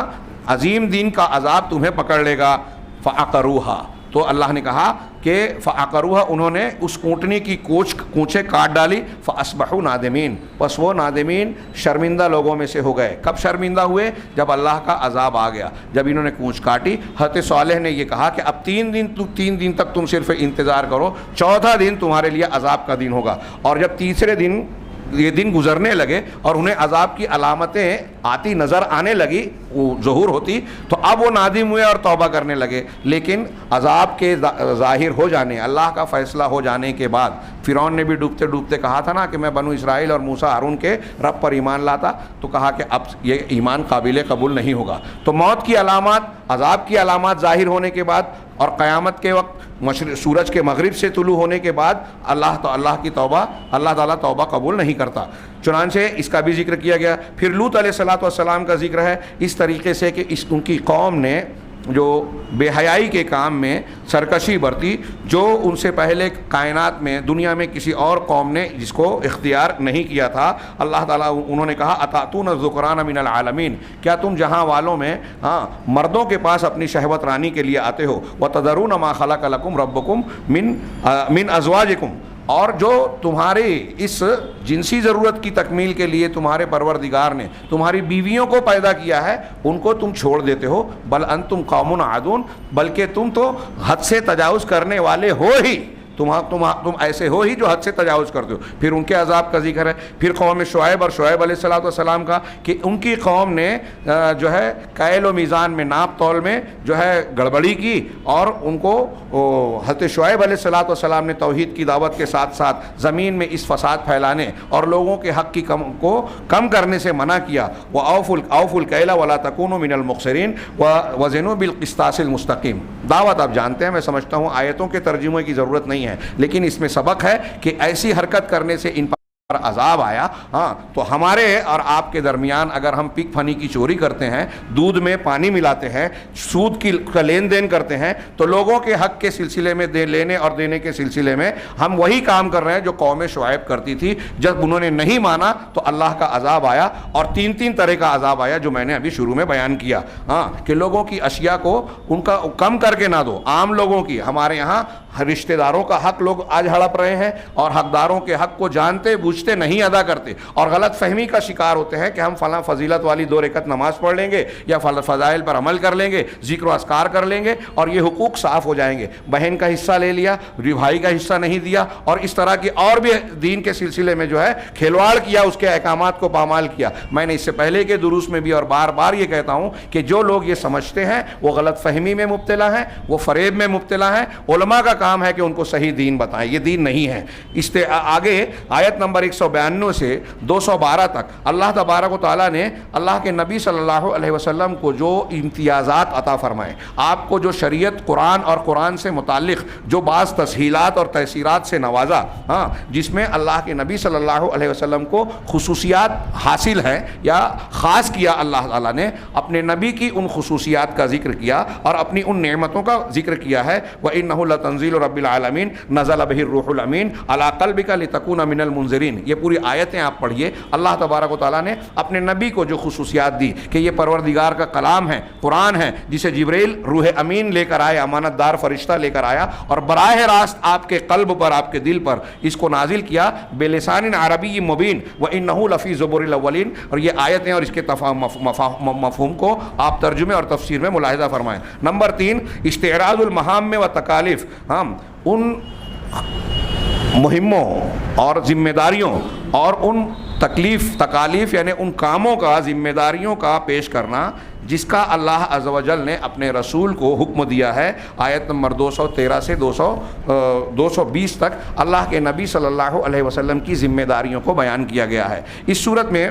عظیم دین کا عذاب تمہیں پکڑ لے گا. فعقروها, تو اللہ نے کہا کہ فعقروها, انہوں نے اس اونٹنی کی کونچیں کاٹ ڈالی. فاصبحوا نادمین, پس وہ نادمین شرمندہ لوگوں میں سے ہو گئے. کب شرمندہ ہوئے؟ جب اللہ کا عذاب آ گیا, جب انہوں نے کونچ کاٹی. حضرت صالح نے یہ کہا کہ اب 3 دن تک تم صرف انتظار کرو, چوتھا دن تمہارے لیے عذاب کا دن ہوگا. اور جب تیسرے دن یہ دن گزرنے لگے اور انہیں عذاب کی علامتیں آتی نظر آنے لگی, وہ ظہور ہوتی, تو اب وہ نادم ہوئے اور توبہ کرنے لگے. لیکن عذاب کے ظاہر ہو جانے, اللہ کا فیصلہ ہو جانے کے بعد, فرعون نے بھی ڈوبتے ڈوبتے کہا تھا نا کہ میں بنو اسرائیل اور موسیٰ ہارون کے رب پر ایمان لاتا, تو کہا کہ اب یہ ایمان قابل قبول نہیں ہوگا. تو موت کی علامات, عذاب کی علامات ظاہر ہونے کے بعد, اور قیامت کے وقت سورج کے مغرب سے طلوع ہونے کے بعد اللہ کی توبہ, اللہ تعالیٰ توبہ قبول نہیں کرتا. چنانچہ اس کا بھی ذکر کیا گیا. پھر لوط علیہ السلام کا ذکر ہے اس طریقے سے کہ ان کی قوم نے جو بے حیائی کے کام میں سرکشی برتی, جو ان سے پہلے کائنات میں دنیا میں کسی اور قوم نے جس کو اختیار نہیں کیا تھا. اللہ تعالیٰ انہوں نے کہا اتاتون الذکران من العالمین, کیا تم جہاں والوں میں مردوں کے پاس اپنی شہوت رانی کے لیے آتے ہو. وتذرون ما خلق لکم ربکم من ازواجکم, اور جو تمہاری اس جنسی ضرورت کی تکمیل کے لیے تمہارے پروردگار نے تمہاری بیویوں کو پیدا کیا ہے, ان کو تم چھوڑ دیتے ہو. بل انتم قوم عادون, بلکہ تم تو حد سے تجاوز کرنے والے ہو ہی, تم ایسے ہو ہی جو حد سے تجاوز کرتے ہو. پھر ان کے عذاب کا ذکر ہے. پھر قوم شعیب اور شعیب علیہ السلام کا, کہ ان کی قوم نے جو ہے کیل و میزان میں, ناپ تول میں جو ہے گڑبڑی کی, اور ان کو حضرت شعیب علیہ السلام نے توحید کی دعوت کے ساتھ ساتھ زمین میں اس فساد پھیلانے اور لوگوں کے حق کی کو کم کرنے سے منع کیا. وَأَوْفُوا الْكَيْلَ وَلَا تَكُونُوا مِنَ الْمُخْسِرِينَ وَوَزِنُوا بِالْقِسْطَاسِ الْمُسْتَقِيمِ. دعوت آپ جانتے ہیں, میں سمجھتا ہوں آیتوں کے ترجمے کی ضرورت نہیں ہے, لیکن اس میں سبق ہے کہ ایسی حرکت کرنے سے ان پر عذاب آیا. تو ہمارے اور آپ کے درمیان اگر ہم پک پھنی کی چوری کرتے ہیں, دودھ میں پانی ملاتے ہیں, سود کا لین دین کرتے ہیں, تو لوگوں کے حق کے سلسلے میں لینے اور دینے کے سلسلے میں ہم وہی کام کر رہے ہیں جو قوم شعیب کرتی تھی. جب انہوں نے نہیں مانا تو اللہ کا عذاب آیا, اور 3 طرح کا عذاب آیا جو میں نے ابھی شروع میں بیان کیا. کہ لوگوں کی اشیاء کو ان کا کم کر کے نہ دو. عام لوگوں کی, ہمارے یہاں رشتہ داروں کا حق لوگ آج ہڑپ رہے ہیں, اور حقداروں کے حق کو جانتے بوجھتے نہیں ادا کرتے, اور غلط فہمی کا شکار ہوتے ہیں کہ ہم فلاں فضیلت والی 2 رکعت نماز پڑھ لیں گے یا فضائل پر عمل کر لیں گے, ذکر و اذکار کر لیں گے, اور یہ حقوق صاف ہو جائیں گے. بہن کا حصہ لے لیا, بھائی کا حصہ نہیں دیا, اور اس طرح کی اور بھی دین کے سلسلے میں جو ہے کھلواڑ کیا, اس کے احکامات کو پامال کیا. میں نے اس سے پہلے کے دروس میں بھی اور بار بار یہ کہتا ہوں کہ جو لوگ یہ سمجھتے ہیں وہ غلط فہمی میں مبتلا ہیں, وہ فریب میں مبتلا ہیں. علماء کا کام ہے کہ ان کو صحیح دین بتائیں, یہ دین نہیں ہے. اس سے آگے آیت نمبر 192 سے 212 تک اللہ تبارک و تعالیٰ نے اللہ کے نبی صلی اللہ علیہ وسلم کو جو امتیازات عطا فرمائے, آپ کو جو شریعت, قرآن اور قرآن سے متعلق جو بعض تسہیلات اور تیسیرات سے نوازا, جس میں اللہ کے نبی صلی اللہ علیہ وسلم کو خصوصیات حاصل ہیں یا خاص کیا. اللہ تعالیٰ نے اپنے نبی کی ان خصوصیات کا ذکر کیا اور اپنی ان نعمتوں کا ذکر کیا ہے. وَإِنَّهُ لَتَنزِيلُ رَبِّ العالمین نزل بہ الروح الامین علی قلبک لتکون من المنذرین. یہ پوری آیتیں آپ پڑھیے. اللہ تبارک و تعالیٰ نے اپنے نبی کو جو خصوصیات دی کہ یہ پروردگار کا کلام ہے, قرآن ہے, جسے جبریل روح امین لے کر آیا, امانت دار فرشتہ لے کر آیا, اور براہ راست آپ کے قلب پر, آپ کے دل پر اس کو نازل کیا بلسان عربی مبین. وَإِنَّهُ لَفِي زُبُرِ الْأَوَّلِينَ. اور یہ آیتیں اور اس کے مفہوم کو آپ ترجمے اور تفسیر میں ملاحظہ فرمائیں. نمبر 3, استعراض المہام و تکالیف. ان مہموں اور ذمہ داریوں اور ان تکالیف یعنی ان کاموں کا، ذمہ داریوں کا پیش کرنا جس کا اللہ عز و جل نے اپنے رسول کو حکم دیا ہے۔ آیت نمبر 213 سے 220 تک اللہ کے نبی صلی اللہ علیہ وسلم کی ذمہ داریوں کو بیان کیا گیا ہے۔ اس صورت میں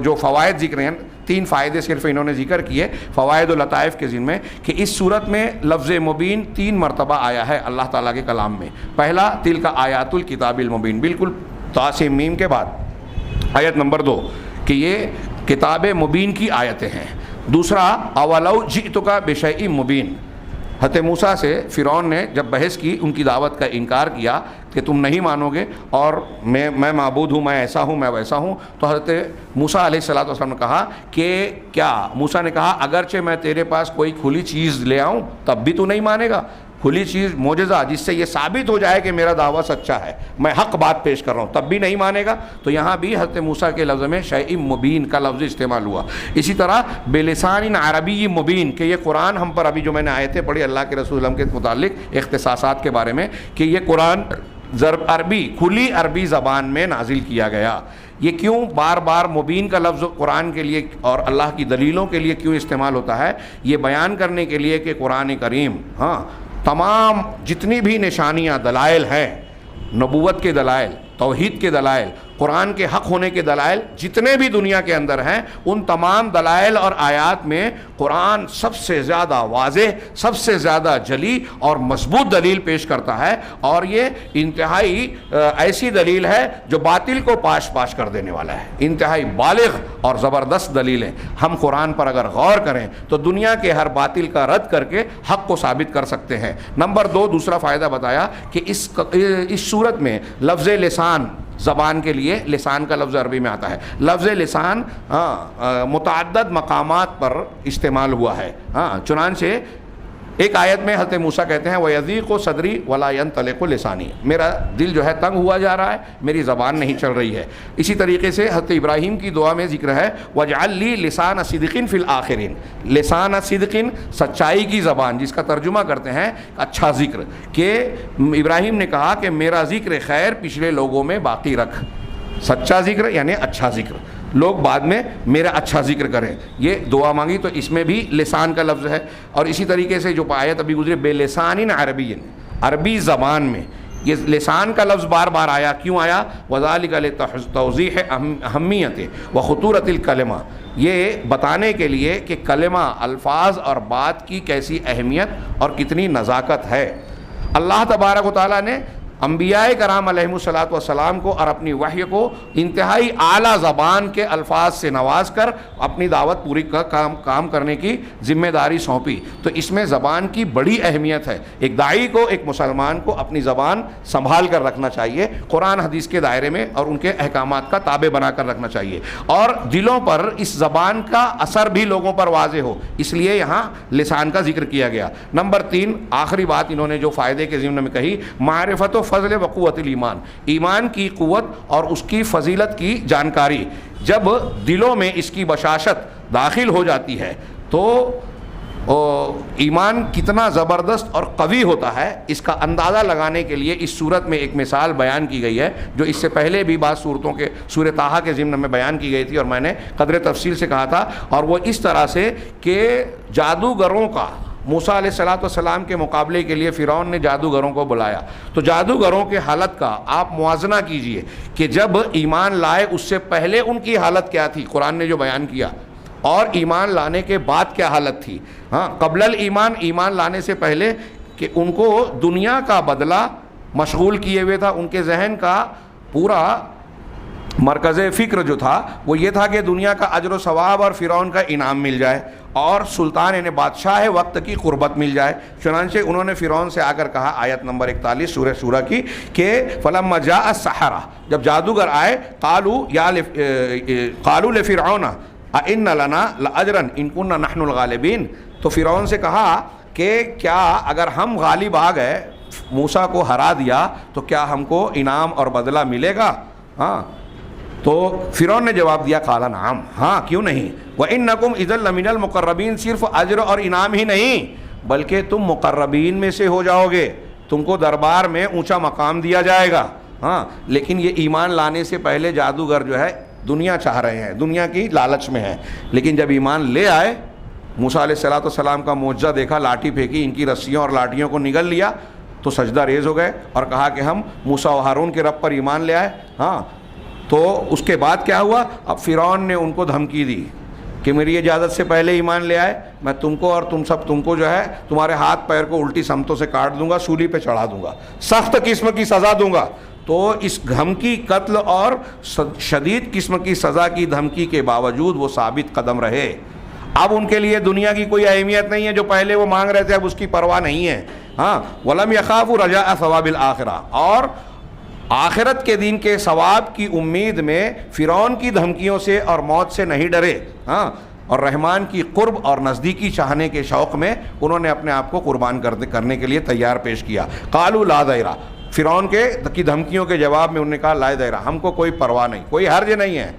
جو فوائد ذکر ہیں، 3 فائدے صرف انہوں نے ذکر کیے فوائد و لطائف کے ذمے، کہ اس صورت میں لفظ مبین 3 مرتبہ آیا ہے اللہ تعالیٰ کے کلام میں۔ پہلا تلک آیات الکتاب المبین، بالکل طاسیم میم کے بعد آیت نمبر 2 کہ یہ کتاب مبین کی آیتیں ہیں۔ دوسرا اولو جئتک بشیء مبین، حضرت موسیٰ سے فرعون نے جب بحث کی، ان کی دعوت کا انکار کیا کہ تم نہیں مانو گے اور میں معبود ہوں، میں ایسا ہوں، میں ویسا ہوں، تو حضرت موسیٰ علیہ السلام نے کہا کہ کیا؟ موسیٰ نے کہا اگرچہ میں تیرے پاس کوئی کھلی چیز لے آؤں تب بھی تو نہیں مانے گا؟ کھلی چیز، معجزہ جس سے یہ ثابت ہو جائے کہ میرا دعویٰ سچا ہے، میں حق بات پیش کر رہا ہوں، تب بھی نہیں مانے گا؟ تو یہاں بھی حضرت موسیٰ کے لفظ میں شیء مبین کا لفظ استعمال ہوا۔ اسی طرح بلسان عربی مبین، کہ یہ قرآن ہم پر ابھی جو میں نے آیتیں پڑھی اللہ کے رسول کے متعلق اختصاصات کے بارے میں، کہ یہ قرآن عربی، کھلی عربی زبان میں نازل کیا گیا۔ یہ کیوں بار بار مبین کا لفظ قرآن کے لیے اور اللہ کی دلیلوں کے لیے کیوں استعمال ہوتا ہے؟ یہ بیان کرنے کے لیے کہ قرآن کریم تمام جتنی بھی نشانیاں، دلائل ہیں، نبوت کے دلائل، توحید کے دلائل، قرآن کے حق ہونے کے دلائل جتنے بھی دنیا کے اندر ہیں، ان تمام دلائل اور آیات میں قرآن سب سے زیادہ واضح، سب سے زیادہ جلی اور مضبوط دلیل پیش کرتا ہے، اور یہ انتہائی ایسی دلیل ہے جو باطل کو پاش کر دینے والا ہے، انتہائی بالغ اور زبردست دلیل ہے۔ ہم قرآن پر اگر غور کریں تو دنیا کے ہر باطل کا رد کر کے حق کو ثابت کر سکتے ہیں۔ نمبر 2 دوسرا فائدہ بتایا کہ اس صورت میں لفظ لسان، زبان کے لیے لسان کا لفظ عربی میں آتا ہے، لفظ لسان متعدد مقامات پر استعمال ہوا ہے۔ چنانچہ ایک آیت میں حضرت موسیٰ کہتے ہیں وَيَضِيقُ صَدْرِي وَلَا يَنْطَلِقُ لِسَانِي، میرا دل جو ہے تنگ ہوا جا رہا ہے، میری زبان نہیں چل رہی ہے۔ اسی طریقے سے حضرت ابراہیم کی دعا میں ذکر ہے وَاجْعَل لِي لِسَانَ صِدْقٍ فِي الْآخِرِينَ، لسان صدقین، سچائی کی زبان، جس کا ترجمہ کرتے ہیں اچھا ذکر، کہ ابراہیم نے کہا کہ میرا ذکر خیر پچھلے لوگوں میں باقی رکھ، سچا ذکر یعنی اچھا ذکر، لوگ بعد میں میرا اچھا ذکر کریں، یہ دعا مانگی، تو اس میں بھی لسان کا لفظ ہے۔ اور اسی طریقے سے جو آیت ابھی گزرے بے لسان عربی، عربی زبان میں یہ لسان کا لفظ بار بار آیا، کیوں آیا؟ وذالک لتوضیح اہمیت و خطورت الکلمہ، یہ بتانے کے لیے کہ کلمہ، الفاظ اور بات کی کیسی اہمیت اور کتنی نزاکت ہے۔ اللہ تبارک و تعالیٰ نے انبیاء کرام علیہم الصلاۃ والسلام کو اور اپنی وحی کو انتہائی اعلیٰ زبان کے الفاظ سے نواز کر اپنی دعوت پوری کا کام کرنے کی ذمہ داری سونپی، تو اس میں زبان کی بڑی اہمیت ہے۔ ایک داعی کو، ایک مسلمان کو اپنی زبان سنبھال کر رکھنا چاہیے، قرآن حدیث کے دائرے میں اور ان کے احکامات کا تابع بنا کر رکھنا چاہیے، اور دلوں پر اس زبان کا اثر بھی لوگوں پر واضح ہو، اس لیے یہاں لسان کا ذکر کیا گیا۔ نمبر 3 آخری بات انہوں نے جو فائدے کے ضمن میں کہی، معرفت و فضل و قوت الایمان، ایمان کی قوت اور اس کی فضیلت کی جانکاری، جب دلوں میں اس کی بشاشت داخل ہو جاتی ہے تو ایمان کتنا زبردست اور قوی ہوتا ہے، اس کا اندازہ لگانے کے لیے اس صورت میں ایک مثال بیان کی گئی ہے جو اس سے پہلے بھی بعض صورتوں کے سورہ طٰہٰ کے ضمن میں بیان کی گئی تھی، اور میں نے قدر تفصیل سے کہا تھا، اور وہ اس طرح سے کہ جادوگروں کا، موسیٰ علیہ السلام کے مقابلے کے لیے فرعون نے جادوگروں کو بلایا، تو جادوگروں کے حالت کا آپ موازنہ کیجئے کہ جب ایمان لائے اس سے پہلے ان کی حالت کیا تھی، قرآن نے جو بیان کیا، اور ایمان لانے کے بعد کیا حالت تھی۔ قبل الایمان، ایمان لانے سے پہلے، کہ ان کو دنیا کا بدلہ مشغول کیے ہوئے تھا، ان کے ذہن کا پورا مرکز فکر جو تھا وہ یہ تھا کہ دنیا کا اجر و ثواب اور فرعون کا انعام مل جائے، اور سلطان یعنی بادشاہ وقت کی قربت مل جائے۔ چنانچہ انہوں نے فرعون سے آ کر کہا، آیت نمبر 41 سورہ شورى کی، کہ فلما جاء السحرہ، جب جادوگر آئے، قالوا لفرعون اَإِنَّ لَنَا لَأَجْرًا إِن كُنَّا نَحْنُ الْغَالِبِينَ، تو فرعون سے کہا کہ کیا اگر ہم غالب آ گئے، موسیٰ کو ہرا دیا، تو کیا ہم کو انعام اور بدلہ ملے گا؟ تو فرعون نے جواب دیا، قال نعم، ہاں کیوں نہیں، وَإِنَّكُمْ إِذًا لَمِنَ الْمُقَرَّبِينَ، صرف اجر اور انعام ہی نہیں بلکہ تم مقربین میں سے ہو جاؤ گے، تم کو دربار میں اونچا مقام دیا جائے گا۔ ہاں، لیکن یہ ایمان لانے سے پہلے جادوگر جو ہے دنیا چاہ رہے ہیں، دنیا کی لالچ میں ہیں، لیکن جب ایمان لے آئے، موسیٰ علیہ السلام کا معجزہ دیکھا، لاٹھی پھینکی، ان کی رسیوں اور لاٹھیوں کو نگل لیا، تو سجدہ ریز ہو گئے اور کہا کہ ہم موسیٰ و ہارون کے رب پر ایمان لے آئے. ہاں، تو اس کے بعد کیا ہوا؟ اب فرعون نے ان کو دھمکی دی کہ میری اجازت سے پہلے ایمان لے آئے، میں تم کو اور تم کو جو ہے تمہارے ہاتھ پیر کو الٹی سمتوں سے کاٹ دوں گا، سولی پہ چڑھا دوں گا، سخت قسم کی سزا دوں گا. تو اس دھمکی، قتل اور شدید قسم کی سزا کی دھمکی کے باوجود وہ ثابت قدم رہے. اب ان کے لیے دنیا کی کوئی اہمیت نہیں ہے، جو پہلے وہ مانگ رہے تھے اب اس کی پرواہ نہیں ہے. ہاں، وَلَمْ يَخَافُوا رَجَاءَ ثَوَابِ الْآخِرَةِ، اور آخرت کے دن کے ثواب کی امید میں فرعون کی دھمکیوں سے اور موت سے نہیں ڈرے. ہاں، اور رحمان کی قرب اور نزدیکی چاہنے کے شوق میں انہوں نے اپنے آپ کو قربان کرنے کے لیے تیار پیش کیا. قالوا لا ضیرہ، فرعون کی دھمکیوں کے جواب میں انہوں نے کہا لا ضیرہ، ہم کو کوئی پرواہ نہیں، کوئی حرج نہیں ہے،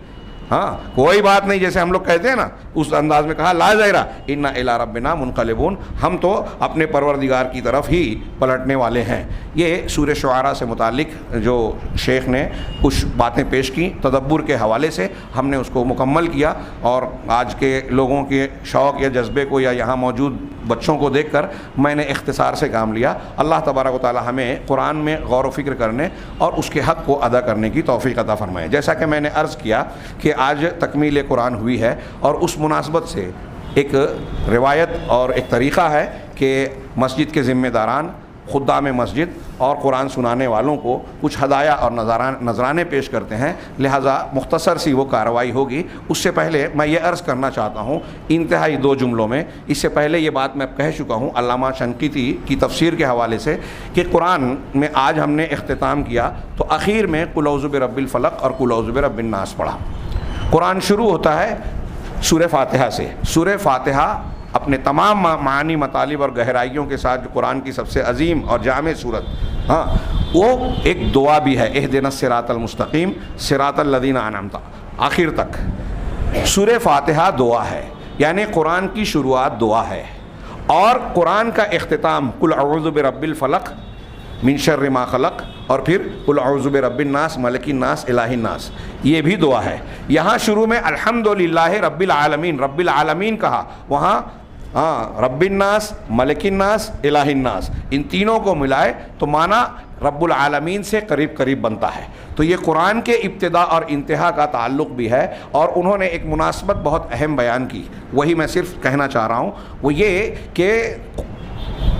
ہاں کوئی بات نہیں، جیسے ہم لوگ کہتے ہیں نا اس انداز میں کہا لا ضیرہ انا الی ربنا منقلبون، ہم تو اپنے پروردگار کی طرف ہی پلٹنے والے ہیں. یہ سورہ شعراء سے متعلق جو شیخ نے کچھ باتیں پیش کی تدبر کے حوالے سے، ہم نے اس کو مکمل کیا، اور آج کے لوگوں کے شوق یا جذبے کو یا یہاں موجود بچوں کو دیکھ کر میں نے اختصار سے کام لیا. اللہ تبارک و تعالی ہمیں قرآن میں غور و فکر کرنے اور اس کے حق کو ادا کرنے کی توفیق عطا فرمائے. جیسا کہ میں نے عرض کیا کہ آج تکمیل قرآن ہوئی ہے، اور اس مناسبت سے ایک روایت اور ایک طریقہ ہے کہ مسجد کے ذمہ داران، خدام مسجد اور قرآن سنانے والوں کو کچھ ہدایہ اور نذرانے پیش کرتے ہیں، لہٰذا مختصر سی وہ کارروائی ہوگی. اس سے پہلے میں یہ عرض کرنا چاہتا ہوں انتہائی 2 جملوں میں، اس سے پہلے یہ بات میں کہہ چکا ہوں علامہ شنقیطی کی تفسیر کے حوالے سے کہ قرآن میں آج ہم نے اختتام کیا تو اخیر میں قل اعوذ برب الفلق اور قل اعوذ برب الناس پڑھا. قرآن شروع ہوتا ہے سورہ فاتحہ سے. سورہ فاتحہ اپنے تمام معانی، مطالب اور گہرائیوں کے ساتھ جو قرآن کی سب سے عظیم اور جامع صورت، ہاں وہ ایک دعا بھی ہے، اہدنا الصراط المستقیم صراط الذین انعمت، آخر تک سورہ فاتحہ دعا ہے، یعنی قرآن کی شروعات دعا ہے، اور قرآن کا اختتام قل اعوذ برب الفلق من شر ما خلق، اور پھر قل اعوذ برب الناس ملک الناس الہ الناس، یہ بھی دعا ہے. یہاں شروع میں الحمدللہ رب العالمین، رب العالمین کہا، وہاں رب الناس ملک الناس الہ الناس، ان تینوں کو ملائے تو معنی رب العالمین سے قریب قریب بنتا ہے. تو یہ قرآن کے ابتدا اور انتہا کا تعلق بھی ہے، اور انہوں نے ایک مناسبت بہت اہم بیان کی، وہی میں صرف کہنا چاہ رہا ہوں، وہ یہ کہ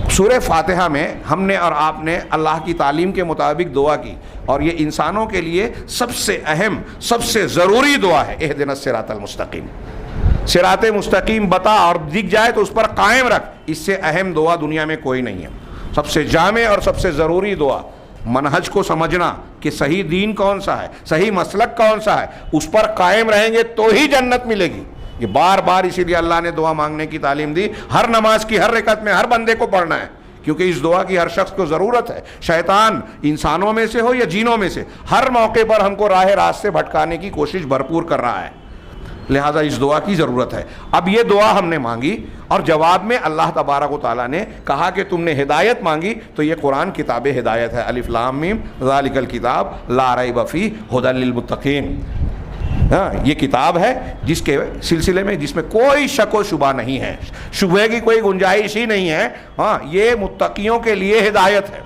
سورہ فاتحہ میں ہم نے اور آپ نے اللہ کی تعلیم کے مطابق دعا کی، اور یہ انسانوں کے لیے سب سے اہم، سب سے ضروری دعا ہے. اہدنا الصراط المستقیم، صراط مستقیم بتا اور دکھ جائے تو اس پر قائم رکھ، اس سے اہم دعا دنیا میں کوئی نہیں ہے. سب سے جامع اور سب سے ضروری دعا، منہج کو سمجھنا کہ صحیح دین کون سا ہے، صحیح مسلک کون سا ہے، اس پر قائم رہیں گے تو ہی جنت ملے گی. یہ بار بار اسی لیے اللہ نے دعا مانگنے کی تعلیم دی، ہر نماز کی ہر رکعت میں ہر بندے کو پڑھنا ہے، کیونکہ اس دعا کی ہر شخص کو ضرورت ہے. شیطان انسانوں میں سے ہو یا جینوں میں سے، ہر موقع پر ہم کو راہ راست سے بھٹکانے کی کوشش بھرپور کر رہا ہے، لہذا اس دعا کی ضرورت ہے. اب یہ دعا ہم نے مانگی، اور جواب میں اللہ تبارک و تعالیٰ نے کہا کہ تم نے ہدایت مانگی تو یہ قرآن کتاب ہدایت ہے. الف لام میم ذالک الکتاب لا ریب فیہ ھدی للمتقین، ہاں یہ کتاب ہے جس کے سلسلے میں جس میں کوئی شک و شبہ نہیں ہے، شبہ کی کوئی گنجائش ہی نہیں ہے. ہاں یہ متقیوں کے لیے ہدایت ہے.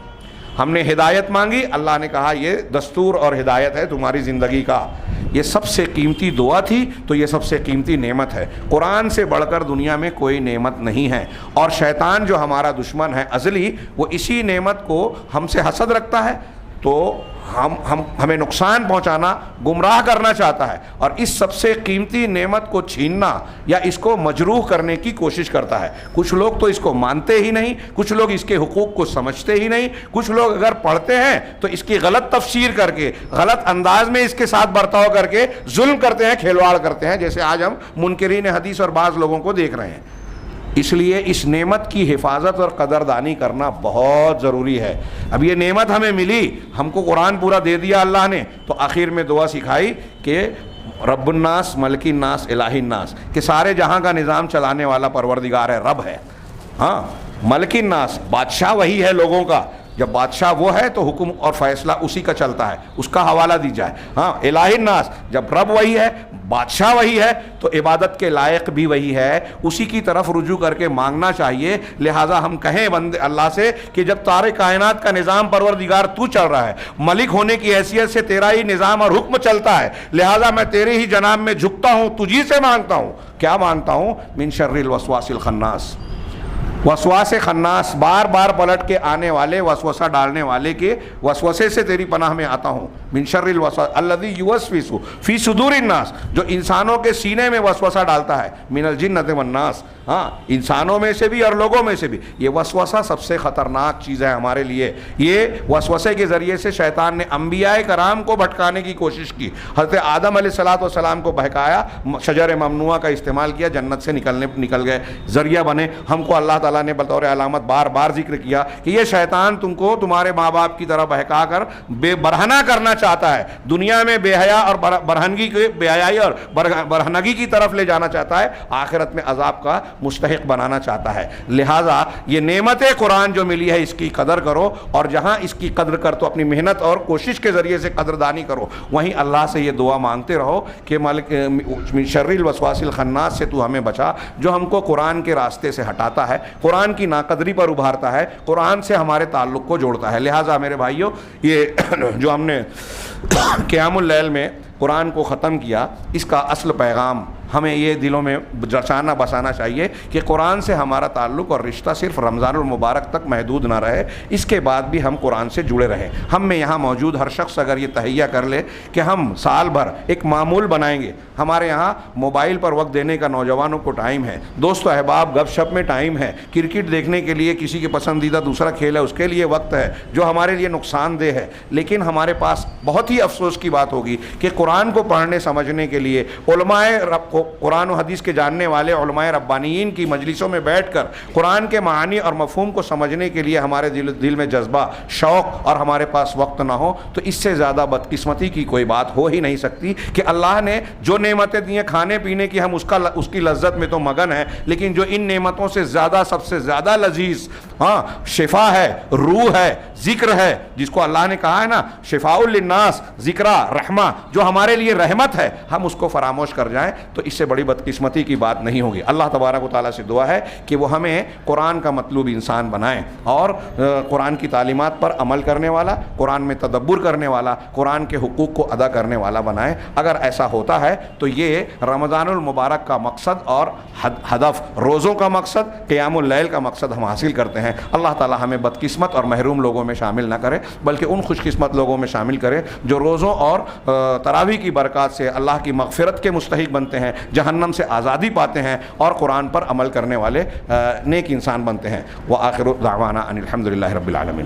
ہم نے ہدایت مانگی، اللہ نے کہا یہ دستور اور ہدایت ہے تمہاری زندگی کا. یہ سب سے قیمتی دعا تھی تو یہ سب سے قیمتی نعمت ہے. قرآن سے بڑھ کر دنیا میں کوئی نعمت نہیں ہے، اور شیطان جو ہمارا دشمن ہے ازلی، وہ اسی نعمت کو ہم سے حسد رکھتا ہے، تو ہمیں نقصان پہنچانا، گمراہ کرنا چاہتا ہے، اور اس سب سے قیمتی نعمت کو چھیننا یا اس کو مجروح کرنے کی کوشش کرتا ہے. کچھ لوگ تو اس کو مانتے ہی نہیں، کچھ لوگ اس کے حقوق کو سمجھتے ہی نہیں، کچھ لوگ اگر پڑھتے ہیں تو اس کی غلط تفسیر کر کے، غلط انداز میں اس کے ساتھ برتاؤ کر کے ظلم کرتے ہیں، کھلواڑ کرتے ہیں، جیسے آج ہم منکرین حدیث اور بعض لوگوں کو دیکھ رہے ہیں. اس لیے اس نعمت کی حفاظت اور قدردانی کرنا بہت ضروری ہے. اب یہ نعمت ہمیں ملی، ہم کو قرآن پورا دے دیا اللہ نے، تو آخر میں دعا سکھائی کہ رب الناس ملک الناس الہ الناس، کہ سارے جہاں کا نظام چلانے والا پروردگار ہے، رب ہے. ہاں ملک الناس، بادشاہ وہی ہے لوگوں کا، جب بادشاہ وہ ہے تو حکم اور فیصلہ اسی کا چلتا ہے، اس کا حوالہ دی جائے. ہاں الہ الناس، جب رب وہی ہے، بادشاہ وہی ہے، تو عبادت کے لائق بھی وہی ہے، اسی کی طرف رجوع کر کے مانگنا چاہیے. لہٰذا ہم کہیں بندے اللہ سے کہ جب سارے کائنات کا نظام پروردگار تو چل رہا ہے، ملک ہونے کی حیثیت سے تیرا ہی نظام اور حکم چلتا ہے، لہٰذا میں تیرے ہی جناب میں جھکتا ہوں، تجھی سے مانگتا ہوں. کیا مانگتا ہوں؟ من شر الوسواس الخناس. وسواس خناس، بار بار پلٹ کے آنے والے وسوسہ ڈالنے والے کے وسوسے سے تیری پناہ میں آتا ہوں. من شر الوسواس الذی یوسوس فی صدور الناس، جو انسانوں کے سینے میں وسوسہ ڈالتا ہے. من الجنۃ والناس، ہاں انسانوں میں سے بھی اور لوگوں میں سے بھی. یہ وسوسہ سب سے خطرناک چیز ہے ہمارے لیے. یہ وسوسے کے ذریعے سے شیطان نے انبیاء کرام کو بھٹکانے کی کوشش کی. حضرت آدم علیہ السلام کو بہکایا، شجر ممنوعہ کا استعمال کیا، جنت سے نکل گئے، ذریعہ بنے. ہم کو اللہ تعالیٰ نے بطور علامت بار بار ذکر کیا کہ یہ شیطان تم کو تمہارے ماں باپ کی طرح بہکا کر بے برہنہ کرنا چاہتا ہے، دنیا میں بے حیا اور برہنگی کے بے حیائی اور برہنگی کی طرف لے جانا چاہتا ہے، آخرت میں عذاب کا مستحق بنانا چاہتا ہے. لہٰذا یہ نعمت قرآن جو ملی ہے اس کی قدر کرو، اور جہاں اس کی قدر کر تو اپنی محنت اور کوشش کے ذریعے سے قدردانی کرو. وہیں اللہ سے یہ دعا مانگتے رہو کہ مالک من شر الوسواس الخناس سے تو ہمیں بچا، جو ہم کو قرآن کے راستے سے ہٹاتا ہے، قرآن کی ناقدری پر ابھارتا ہے، قرآن سے ہمارے تعلق کو جوڑتا ہے. لہٰذا میرے بھائیوں، یہ جو ہم نے قیام اللیل میں قرآن کو ختم کیا، اس کا اصل پیغام ہمیں یہ دلوں میں رچانا بسانا چاہیے کہ قرآن سے ہمارا تعلق اور رشتہ صرف رمضان المبارک تک محدود نہ رہے، اس کے بعد بھی ہم قرآن سے جڑے رہیں. ہم میں یہاں موجود ہر شخص اگر یہ تہیہ کر لے کہ ہم سال بھر ایک معمول بنائیں گے. ہمارے یہاں موبائل پر وقت دینے کا نوجوانوں کو ٹائم ہے، دوست و احباب گپ شپ میں ٹائم ہے، کرکٹ دیکھنے کے لیے کسی کے پسندیدہ دوسرا کھیل ہے اس کے لیے وقت ہے جو ہمارے لیے نقصان دہ ہے. لیکن ہمارے پاس بہت ہی افسوس کی بات ہوگی کہ قرآن کو پڑھنے سمجھنے کے لیے علماء رب کو قرآن و حدیث کے جاننے والے علماء ربانیین کی مجلسوں میں بیٹھ کر قرآن کے معانی اور مفہوم کو سمجھنے کے لیے ہمارے دل میں جذبہ، شوق اور ہمارے پاس وقت نہ ہو، تو اس سے زیادہ بدقسمتی کی کوئی بات ہو ہی نہیں سکتی کہ اللہ نے جو نعمتیں دی ہیں کھانے پینے کی، ہم اس کی لذت میں تو مگن ہیں، لیکن جو ان نعمتوں سے زیادہ سب سے زیادہ لذیذ شفا ہے، روح ہے، ذکر ہے، جس کو اللہ نے کہا ہے نا شفاء للناس، ذکرہ رحمہ، جو ہمارے لیے رحمت ہے، ہم اس کو فراموش کر جائیں تو اس سے بڑی بدقسمتی کی بات نہیں ہوگی. اللہ تبارک و تعالیٰ سے دعا ہے کہ وہ ہمیں قرآن کا مطلوب انسان بنائیں اور قرآن کی تعلیمات پر عمل کرنے والا، قرآن میں تدبر کرنے والا، قرآن کے حقوق کو ادا کرنے والا بنائیں. اگر ایسا ہوتا ہے تو یہ رمضان المبارک کا مقصد اور ہدف، روزوں کا مقصد، قیام اللیل کا مقصد ہم حاصل کرتے ہیں. اللہ تعالیٰ ہمیں بدقسمت اور محروم لوگوں میں شامل نہ کرے، بلکہ ان خوش قسمت لوگوں میں شامل کرے جو روزوں اور تراویح کی برکات سے اللہ کی مغفرت کے مستحق بنتے ہیں، جہنم سے آزادی پاتے ہیں اور قرآن پر عمل کرنے والے نیک انسان بنتے ہیں. وآخر دعوانا ان الحمد للہ رب العالمین.